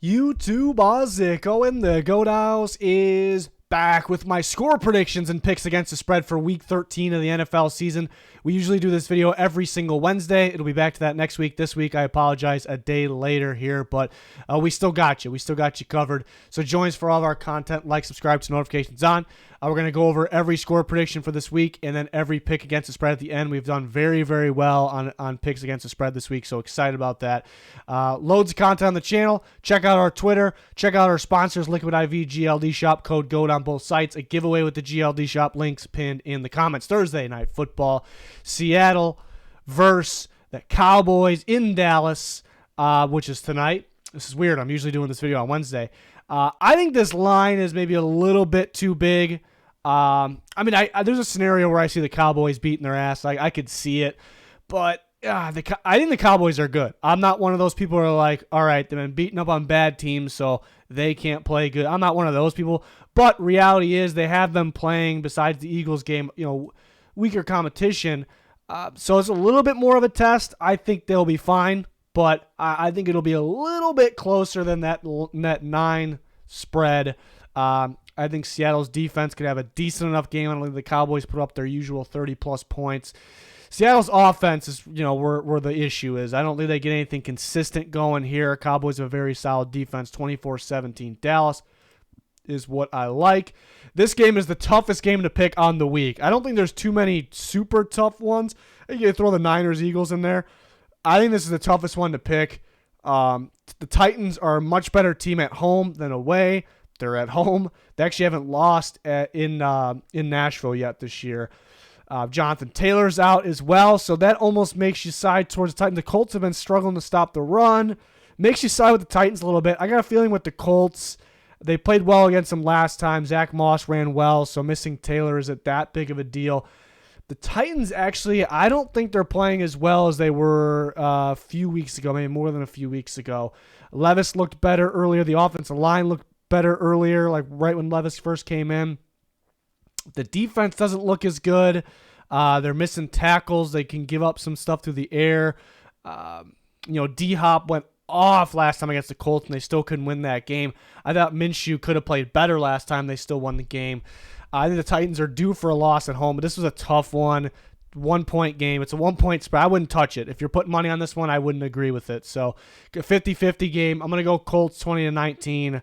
YouTube Ozzico in the Goat House is back with my score predictions and picks against the spread for Week 13 of the NFL season. We usually do this video every single Wednesday. It'll be back to that next week. This week, I apologize, a day later here, but we still got you. We still got you covered. So join us for all of our content. Like, subscribe to notifications on. We're going to go over every score prediction for this week and then every pick against the spread at the end. We've done very, very well on picks against the spread this week, so excited about that. Loads of content on the channel. Check out our Twitter. Check out our sponsors, Liquid IV, GLD Shop, code GOAT on both sites. A giveaway with the GLD Shop links pinned in the comments. Thursday Night Football, Seattle versus the Cowboys in Dallas, which is tonight. This is weird. I'm usually doing this video on Wednesday. I think this line is maybe a little bit too big. There's a scenario where I see the Cowboys beating their ass. I could see it, but I think the Cowboys are good. I'm not one of those people who are like, all right, they've been beating up on bad teams, so they can't play good. I'm not one of those people, but reality is they have them playing, besides the Eagles game, weaker competition. So it's a little bit more of a test. I think they'll be fine, but I think it'll be a little bit closer than that 9 spread. I think Seattle's defense could have a decent enough game. I don't think the Cowboys put up their usual 30-plus points. Seattle's offense is, where the issue is. I don't think they get anything consistent going here. Cowboys have a very solid defense, 24-17. Dallas is what I like. This game is the toughest game to pick on the week. I don't think there's too many super tough ones. You can throw the Niners-Eagles in there. I think this is the toughest one to pick. The Titans are a much better team at home than away. They're at home. They actually haven't lost in Nashville yet this year. Jonathan Taylor's out as well, so that almost makes you side towards the Titans. The Colts have been struggling to stop the run. Makes you side with the Titans a little bit. I got a feeling with the Colts, they played well against them last time. Zach Moss ran well, so missing Taylor isn't that big of a deal. The Titans, actually, I don't think they're playing as well as they were a few weeks ago, maybe more than a few weeks ago. Levis looked better earlier. The offensive line looked better earlier, like right when Levis first came in. The defense doesn't look as good. They're missing tackles. They can give up some stuff through the air. D-Hop went off last time against the Colts, and they still couldn't win that game. I thought Minshew could have played better last time. They still won the game. I think the Titans are due for a loss at home, but this was a tough one. 1-point game. It's a 1-point spread. I wouldn't touch it. If you're putting money on this one, I wouldn't agree with it. So, 50-50 game. I'm going to go Colts 20-19.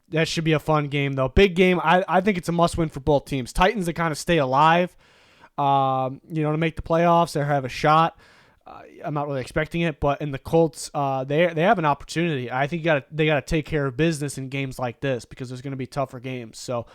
That should be a fun game, though. Big game. I think it's a must-win for both teams. Titans to kind of stay alive, to make the playoffs. They have a shot. I'm not really expecting it, but in the Colts, they have an opportunity. I think they got to take care of business in games like this because there's going to be tougher games. So,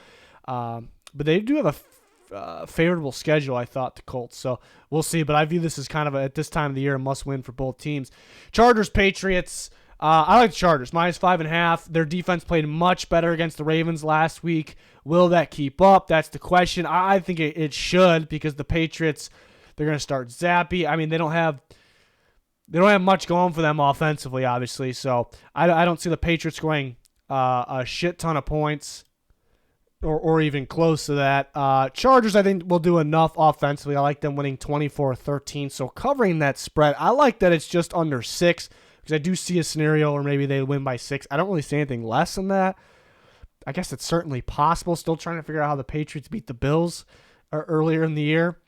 but they do have a favorable schedule, I thought, the Colts. So we'll see. But I view this as kind of at this time of the year, a must-win for both teams. Chargers, Patriots. I like the Chargers, -5.5. Their defense played much better against the Ravens last week. Will that keep up? That's the question. I think it should, because the Patriots, they're going to start Zappy. I mean, they don't have much going for them offensively, obviously. So I don't see the Patriots scoring a shit ton of points or even close to that. Chargers, I think, will do enough offensively. I like them winning 24-13. So covering that spread, I like that it's just under 6. Because I do see a scenario where maybe they win by 6. I don't really see anything less than that. I guess it's certainly possible. Still trying to figure out how the Patriots beat the Bills earlier in the year.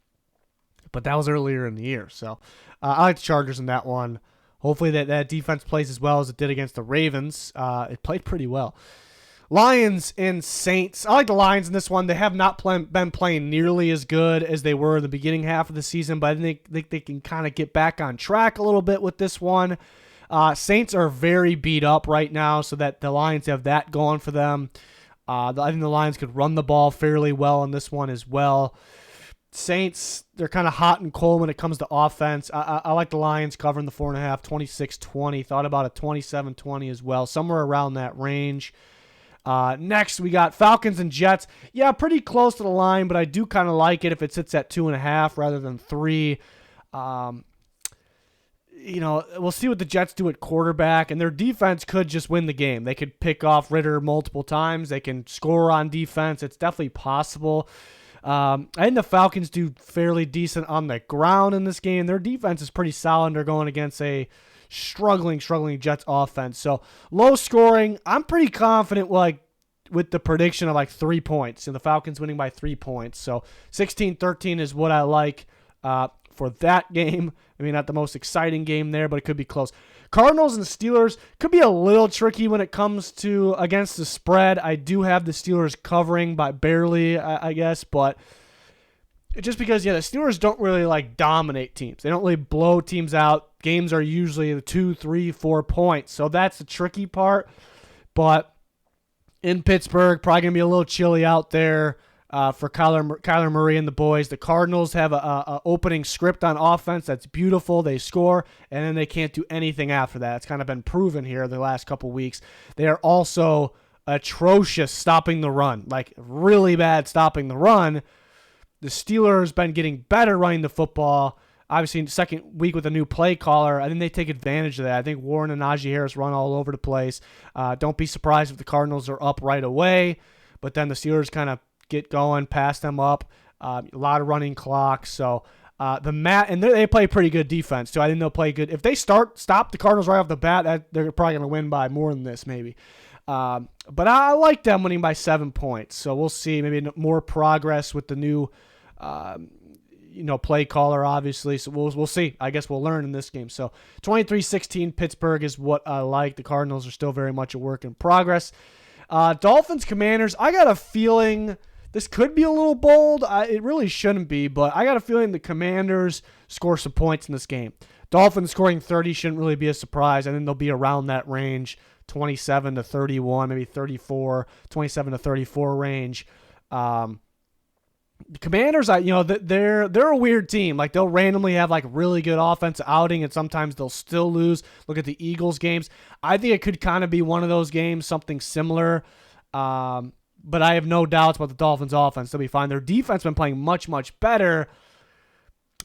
But that was earlier in the year. So I like the Chargers in that one. Hopefully that defense plays as well as it did against the Ravens. It played pretty well. Lions and Saints. I like the Lions in this one. They have not been playing nearly as good as they were in the beginning half of the season. But I think they can kind of get back on track a little bit with this one. Saints are very beat up right now, so that the Lions have that going for them. I think the Lions could run the ball fairly well in this one as well. Saints, they're kind of hot and cold when it comes to offense. I like the Lions covering the 4.5, 26-20. Thought about a 27-20 as well, somewhere around that range. Next, we got Falcons and Jets. Yeah, pretty close to the line, but I do kind of like it if it sits at 2.5 rather than 3. We'll see what the Jets do at quarterback, and their defense could just win the game. They could pick off Ritter multiple times. They can score on defense. It's definitely possible. I think the Falcons do fairly decent on the ground in this game. Their defense is pretty solid. They're going against a struggling Jets offense. So low scoring. I'm pretty confident with the prediction of 3 points, and the Falcons winning by 3 points. So 16-13 is what I like for that game. I mean, not the most exciting game there, but it could be close. Cardinals and Steelers could be a little tricky when it comes to against the spread. I do have the Steelers covering by barely, I guess, but just because, the Steelers don't really dominate teams. They don't really blow teams out. Games are usually the 2, 3, 4 points. So that's the tricky part. But in Pittsburgh, probably going to be a little chilly out there for Kyler Murray and the boys. The Cardinals have a opening script on offense that's beautiful. They score, and then they can't do anything after that. It's kind of been proven here the last couple weeks. They are also atrocious stopping the run, really bad stopping the run. The Steelers been getting better running the football. Obviously, second week with a new play caller, I think they take advantage of that. I think Warren and Najee Harris run all over the place. Don't be surprised if the Cardinals are up right away, but then the Steelers kind of get going, pass them up. A lot of running clock. So and they play pretty good defense too. I think they'll play good. If they stop the Cardinals right off the bat, they're probably going to win by more than this maybe. But I like them winning by 7 points. So we'll see. Maybe more progress with the new play caller, obviously. So we'll see. I guess we'll learn in this game. So 23-16 Pittsburgh is what I like. The Cardinals are still very much a work in progress. Dolphins, Commanders, I got a feeling this could be a little bold. It really shouldn't be, but I got a feeling the Commanders score some points in this game. Dolphins scoring 30 shouldn't really be a surprise. I think they'll be around that range, 27-31, maybe 34, 27-34 range. The Commanders, they're a weird team. They'll randomly have really good offensive outing, and sometimes they'll still lose. Look at the Eagles games. I think it could kind of be one of those games, something similar. But I have no doubts about the Dolphins' offense. They'll be fine. Their defense been playing much, much better.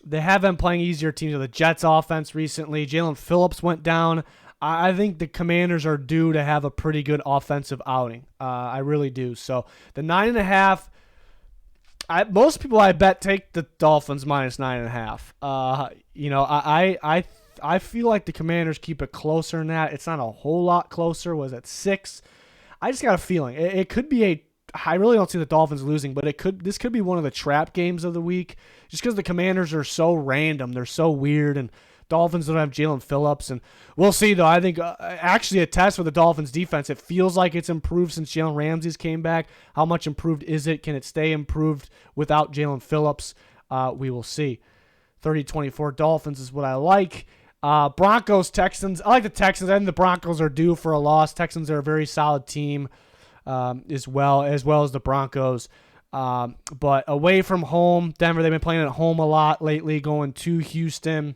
They have been playing easier teams with the Jets' offense recently. Jalen Phillips went down. I think the Commanders are due to have a pretty good offensive outing. I really do. So the 9.5. Most people I bet take the Dolphins minus 9.5. I feel like the Commanders keep it closer than that. It's not a whole lot closer. Was it 6? I just got a feeling it could be I really don't see the Dolphins losing, but this could be one of the trap games of the week, just because the Commanders are so random, they're so weird, and Dolphins don't have Jalen Phillips, and we'll see though. I think actually a test for the Dolphins defense. It feels like it's improved since Jalen Ramsey's came back. How much improved is it? Can it stay improved without Jalen Phillips? We will see. 30-24 Dolphins is what I like. Broncos, Texans. I like the Texans. I think the Broncos are due for a loss. Texans are a very solid team as well as the Broncos. But away from home, Denver, they've been playing at home a lot lately, going to Houston.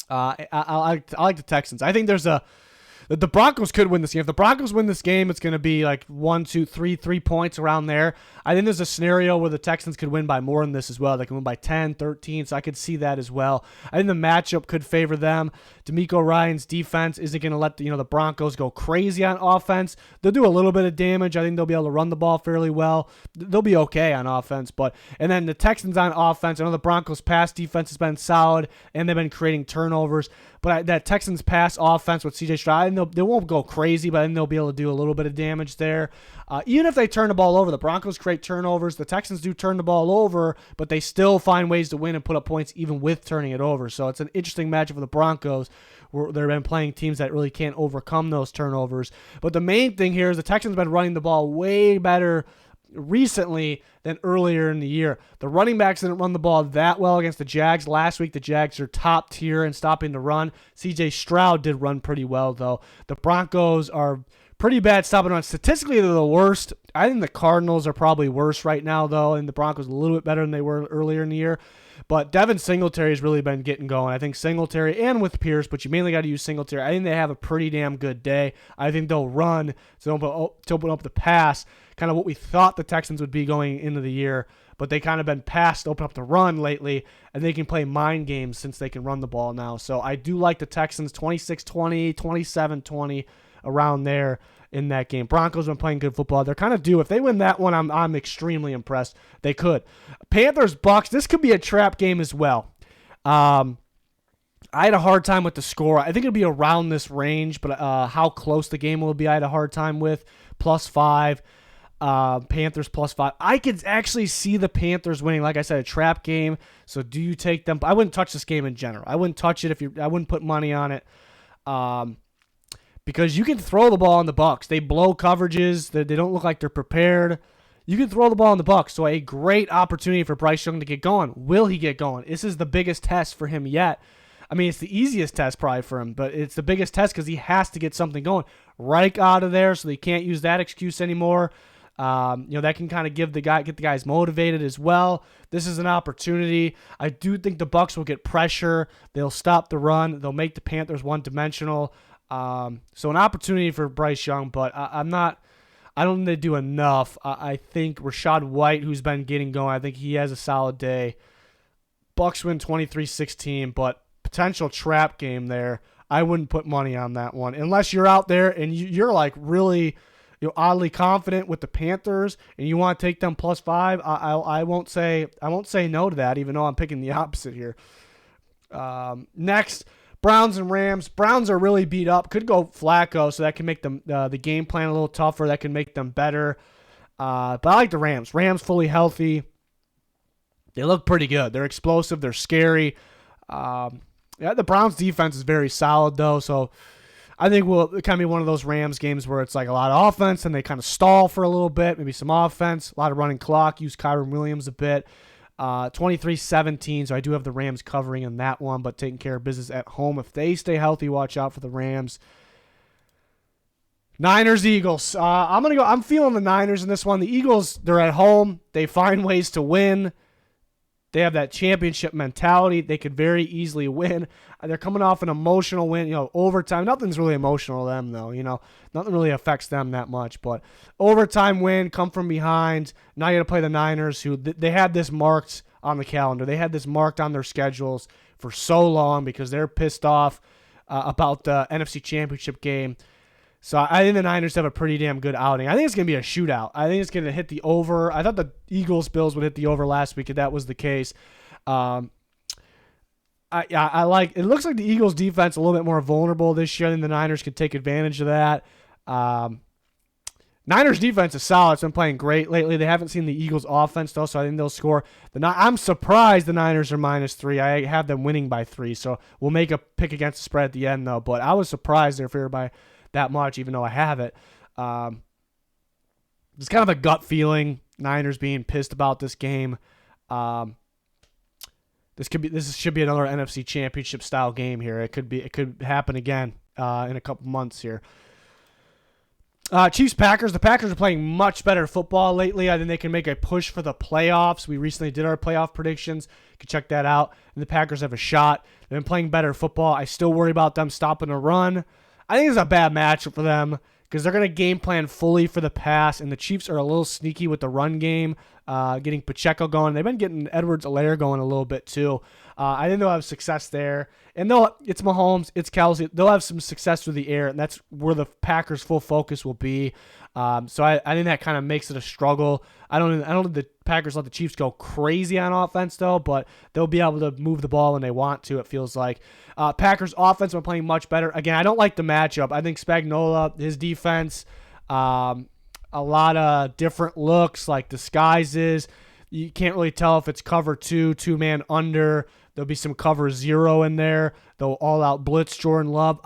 I like the Texans. I think the Broncos could win this game. If the Broncos win this game, it's going to be 1, 2, 3 points around there. I think there's a scenario where the Texans could win by more than this as well. They can win by 10, 13, so I could see that as well. I think the matchup could favor them. DeMeco Ryans' defense isn't going to let the Broncos go crazy on offense. They'll do a little bit of damage. I think they'll be able to run the ball fairly well. They'll be okay on offense. And then the Texans on offense, I know the Broncos' pass defense has been solid, and they've been creating turnovers. But that Texans pass offense with C.J. Stroud, they won't go crazy, but I think they'll be able to do a little bit of damage there. Even if they turn the ball over, the Broncos create turnovers. The Texans do turn the ball over, but they still find ways to win and put up points even with turning it over. So it's an interesting matchup for the Broncos, where they've been playing teams that really can't overcome those turnovers. But the main thing here is the Texans have been running the ball way better recently than earlier in the year. The running backs didn't run the ball that well against the Jags. Last week, the Jags are top tier in stopping the run. C.J. Stroud did run pretty well, though. The Broncos are pretty bad stopping the run. Statistically, they're the worst. I think the Cardinals are probably worse right now, though, and the Broncos a little bit better than they were earlier in the year. But Devin Singletary has really been getting going. I think Singletary and with Pierce, but you mainly got to use Singletary. I think they have a pretty damn good day. I think they'll run to open up the pass, kind of what we thought the Texans would be going into the year. But they kind of been passed to open up the run lately, and they can play mind games since they can run the ball now. So I do like the Texans 26-20, 27-20, around there in that game. Broncos been playing good football. They're kind of due. If they win that one, I'm extremely impressed. They could. Panthers, Bucks, this could be a trap game as well. I had a hard time with the score. I think it'll be around this range, but how close the game will be, I had a hard time with. +5, Panthers +5. I could actually see the Panthers winning. Like I said, a trap game. So do you take them? I wouldn't touch this game in general. I wouldn't touch it I wouldn't put money on it. Because you can throw the ball on the Bucs. They blow coverages. They don't look like they're prepared. You can throw the ball on the Bucs. So a great opportunity for Bryce Young to get going. Will he get going? This is the biggest test for him yet. I mean, it's the easiest test probably for him, but it's the biggest test because he has to get something going. Reich out of there, so they can't use that excuse anymore. That can kind of get the guys motivated as well. This is an opportunity. I do think the Bucs will get pressure. They'll stop the run. They'll make the Panthers one-dimensional. So an opportunity for Bryce Young, but I don't think they do enough. I think Rachaad White, who's been getting going, I think he has a solid day. Bucs win 23-16, but potential trap game there. I wouldn't put money on that one unless you're out there and you're like really oddly confident with the Panthers and you want to take them +5. I won't say no to that, even though I'm picking the opposite here. Next, Browns and Rams. Browns are really beat up. Could go Flacco, so that can make them the game plan a little tougher. That can make them better. But I like the Rams. Rams fully healthy. They look pretty good. They're explosive. They're scary. The Browns defense is very solid, though, so I think it kind of be one of those Rams games where it's like a lot of offense and they kind of stall for a little bit, maybe some offense, a lot of running clock, use Kyren Williams a bit. 23-17, so I do have the Rams covering in that one, but taking care of business at home. If they stay healthy, watch out for the Rams. Niners, Eagles. I'm feeling the Niners in this one. The Eagles, they're at home. They find ways to win. They have that championship mentality. They could very easily win. They're coming off an emotional win, overtime. Nothing's really emotional to them, though. Nothing really affects them that much. But overtime win, come from behind. Now you got to play the Niners, who they had this marked on the calendar. They had this marked on their schedules for so long because they're pissed off about the NFC Championship game. So I think the Niners have a pretty damn good outing. I think it's going to be a shootout. I think it's going to hit the over. I thought the Eagles-Bills would hit the over last week if that was the case. I like. It looks like the Eagles' defense a little bit more vulnerable this year. I think the Niners could take advantage of that. Niners' defense is solid. It's been playing great lately. They haven't seen the Eagles' offense, though, so I think they'll score. I'm surprised the Niners are -3. I have them winning by 3, so we'll make a pick against the spread at the end, though. But I was surprised they're favored by that much, even though I have it. It's kind of a gut feeling. Niners being pissed about this game. This should be another NFC Championship style game here. It could happen again in a couple months here. Chiefs Packers. The Packers are playing much better football lately. I think they can make a push for the playoffs. We recently did our playoff predictions. You can check that out. And the Packers have a shot. They've been playing better football. I still worry about them stopping a run. I think it's a bad matchup for them because they're going to game plan fully for the pass, and the Chiefs are a little sneaky with the run game, getting Pacheco going. They've been getting Edwards-Helaire going a little bit too. I think they'll have success there. And it's Mahomes, it's Kelsey. They'll have some success through the air, and that's where the Packers' full focus will be. So I think that kind of makes it a struggle. I don't think the Packers let the Chiefs go crazy on offense, though, but they'll be able to move the ball when they want to, it feels like. Packers' offense been playing much better. Again, I don't like the matchup. I think Spagnuolo, his defense, a lot of different looks, like disguises. You can't really tell if it's cover 2, 2-man under. There'll be some cover 0 in there. They'll all-out blitz Jordan Love.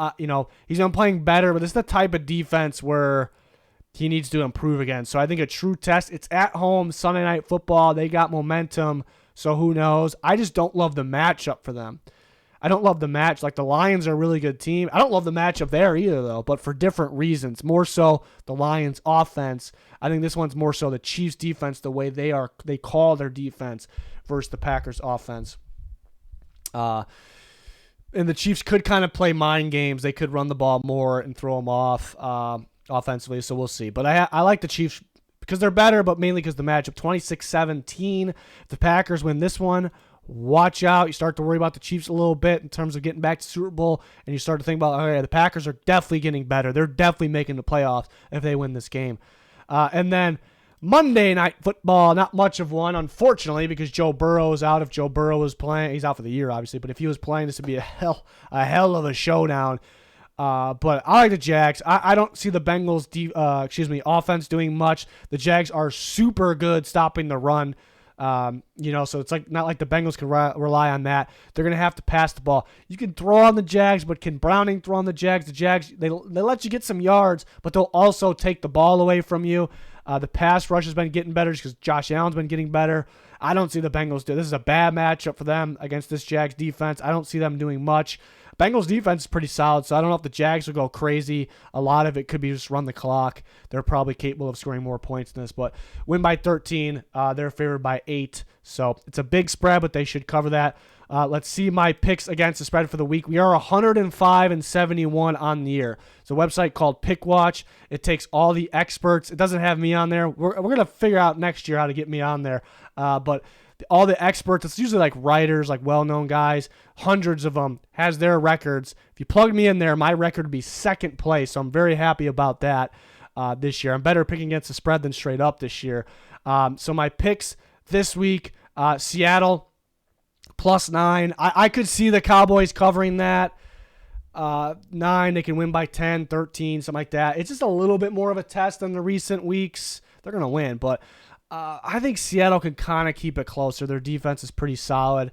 He's been playing better, but it's the type of defense where he needs to improve again. So I think a true test. It's at home, Sunday Night Football. They got momentum, so who knows? I just don't love the matchup for them. I don't love the match. Like, the Lions are a really good team. I don't love the matchup there either, though, but for different reasons. More so the Lions' offense. I think this one's more so the Chiefs' defense, the way they call their defense versus the Packers' offense. And the Chiefs could kind of play mind games. They could run the ball more and throw them off offensively, so we'll see. But I like the Chiefs because they're better, but mainly because the matchup. 26-17. If the Packers win this one, watch out. You start to worry about the Chiefs a little bit in terms of getting back to Super Bowl, and you start to think about, the Packers are definitely getting better. They're definitely making the playoffs if they win this game. And then Monday Night Football, not much of one, unfortunately, because Joe Burrow is out. If Joe Burrow was playing, he's out for the year, obviously, but if he was playing, this would be a hell of a showdown. But I like the Jags. I don't see the Bengals offense doing much. The Jags are super good stopping the run. So it's like not like the Bengals can rely on that. They're going to have to pass the ball. You can throw on the Jags, but can Browning throw on the Jags? The Jags, they let you get some yards, but they'll also take the ball away from you. The pass rush has been getting better just because Josh Allen's been getting better. I don't see the Bengals do. This is a bad matchup for them against this Jags defense. I don't see them doing much. Bengals defense is pretty solid, so I don't know if the Jags will go crazy. A lot of it could be just run the clock. They're probably capable of scoring more points than this, but win by 13. They're favored by 8, so it's a big spread, but they should cover that. Let's see my picks against the spread for the week. We are 105-71 on the year. It's a website called PickWatch. It takes all the experts. It doesn't have me on there. We're going to figure out next year how to get me on there. But all the experts, it's usually like writers, like well-known guys, hundreds of them, has their records. If you plug me in there, my record would be second place, so I'm very happy about that this year. I'm better picking against the spread than straight up this year. So my picks this week, Seattle, +9. I could see the Cowboys covering that. 9, they can win by 10, 13, something like that. It's just a little bit more of a test than the recent weeks. They're going to win, but I think Seattle can kind of keep it closer. Their defense is pretty solid.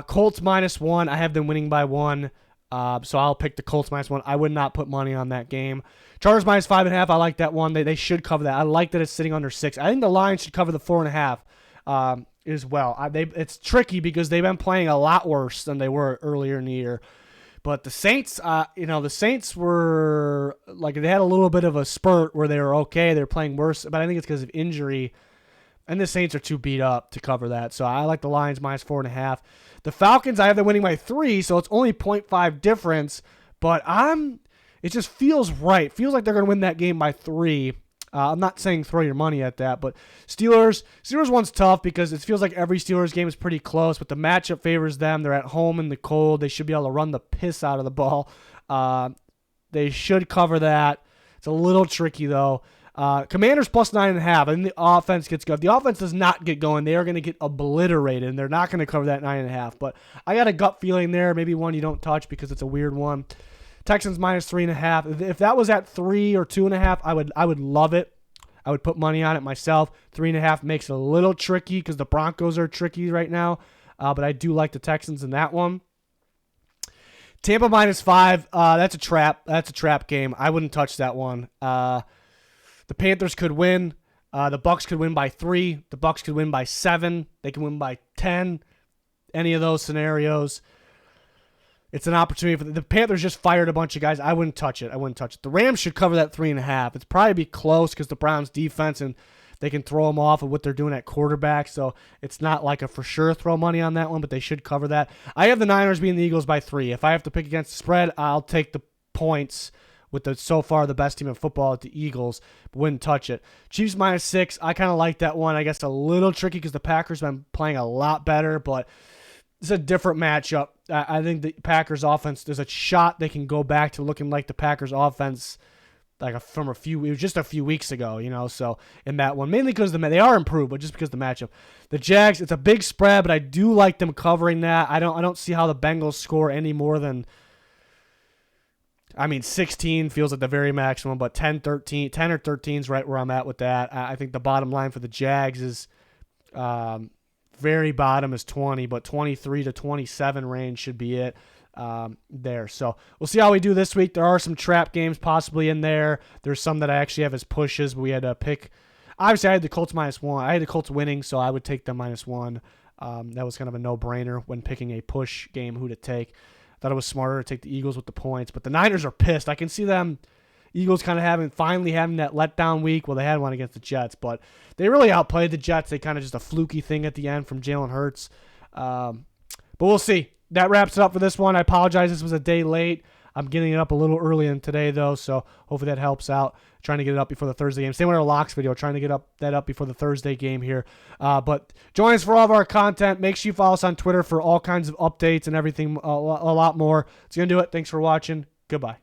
Colts -1. I have them winning by 1, so I'll pick the Colts -1. I would not put money on that game. Chargers -5.5. I like that one. They should cover that. I like that it's sitting under 6. I think the Lions should cover the 4.5 as well. It's tricky because they've been playing a lot worse than they were earlier in the year. But the Saints, the Saints were like they had a little bit of a spurt where they were okay. They're playing worse, but I think it's because of injury. And the Saints are too beat up to cover that. So I like the Lions -4.5. The Falcons, I have them winning by 3, so it's only 0.5 difference. But it just feels right. Feels like they're going to win that game by 3. I'm not saying throw your money at that, but Steelers one's tough because it feels like every Steelers game is pretty close, but the matchup favors them. They're at home in the cold. They should be able to run the piss out of the ball. They should cover that. It's a little tricky, though. Commanders +9.5. I think the offense gets good. If the offense does not get going, they are going to get obliterated, and they're not going to cover that 9.5. But I got a gut feeling there. Maybe one you don't touch because it's a weird one. Texans -3.5. If that was at 3 or 2.5, I would love it. I would put money on it myself. 3.5 makes it a little tricky because the Broncos are tricky right now. But I do like the Texans in that one. Tampa -5. That's a trap. That's a trap game. I wouldn't touch that one. The Panthers could win. The Bucs could win by 3. The Bucs could win by 7. They can win by 10. Any of those scenarios. It's an opportunity for the Panthers just fired a bunch of guys. I wouldn't touch it. The Rams should cover that 3.5. It's probably be close because the Browns defense and they can throw them off of what they're doing at quarterback. So it's not like a for sure throw money on that one, but they should cover that. I have the Niners beating the Eagles by 3. If I have to pick against the spread, I'll take the points with so far the best team in football at the Eagles, but wouldn't touch it. Chiefs -6. I kind of like that one. I guess a little tricky because the Packers have been playing a lot better, but it's a different matchup. I think the Packers offense, there's a shot they can go back to looking like the Packers offense from it was just a few weeks ago, so in that one, mainly because they are improved, but just because of the matchup. The Jags, it's a big spread, but I do like them covering that. I don't see how the Bengals score any more than 16 feels like the very maximum, but 10 or 13 is right where I'm at with that. I think the bottom line for the Jags is very bottom is 20, but 23 to 27 range should be it there. So we'll see how we do this week. There are some trap games possibly in there. There's some that I actually have as pushes, but we had to pick. Obviously, I had the Colts -1. I had the Colts winning, so I would take them -1. That was kind of a no-brainer when picking a push game who to take. Thought it was smarter to take the Eagles with the points, but the Niners are pissed. I can see them, Eagles kind of finally having that letdown week. Well, they had one against the Jets, but they really outplayed the Jets. They kind of just a fluky thing at the end from Jalen Hurts. But we'll see. That wraps it up for this one. I apologize. This was a day late. I'm getting it up a little early in today, though, so hopefully that helps out. Trying to get it up before the Thursday game. Same with our locks video. Trying to get that up before the Thursday game here. But join us for all of our content. Make sure you follow us on Twitter for all kinds of updates and everything, a lot more. It's going to do it. Thanks for watching. Goodbye.